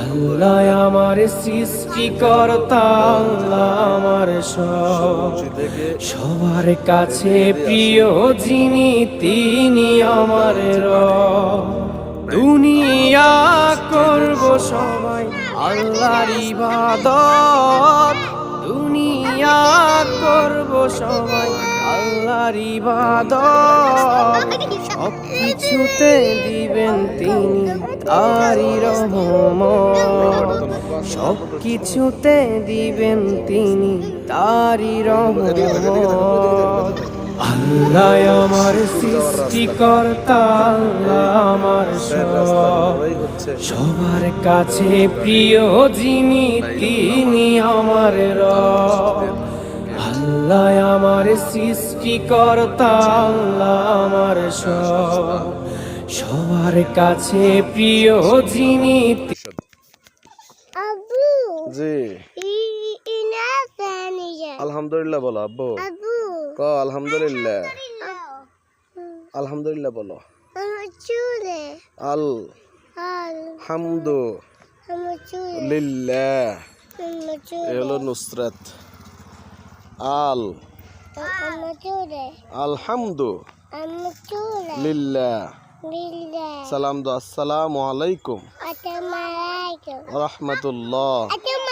আল্লাহ আমার সৃষ্টিকর্তা, আল্লাহ আমার সবার কাছে প্রিয় যিনি, তিনি আমার রব। দুনিয়া করব সবাই আল্লাহর ইবাদত, দুনিয়া করব সবাই আল্লাহর ইবাদত। সব কিছুতে দিবেন তিনি তারই রহমত, সব কিছুতে দিবেন তিনি তারই রহমত। আল্লাহ আমার সৃষ্টিকর্তা, আল্লাহ আমার সবার কাছে প্রিয় যিনি, তিনি আমার রব। আল্লাহ আমার সৃষ্টিকর্তা, আল্লাহ আমার সবার কাছে প্রিয় যিনি। আব্বু জি ইনা ফানিয়া আলহামদুলিল্লাহ বলো আব্বু। আব্বু ক আলহামদুলিল্লাহ, আলহামদুলিল্লাহ বলো। আমার চুলে আল আল হামদু আমার চুলে লিল্লাহ, আমার এ চুলে হলো নুসরাত। আল আমার চুলে আলহামদু আমার চুলে লিল্লাহ। লিল্লাহ সালাম দো আসসালামু আলাইকুম আসসালামু আলাইকুম রাহমাতুল্লাহ। আসসালামু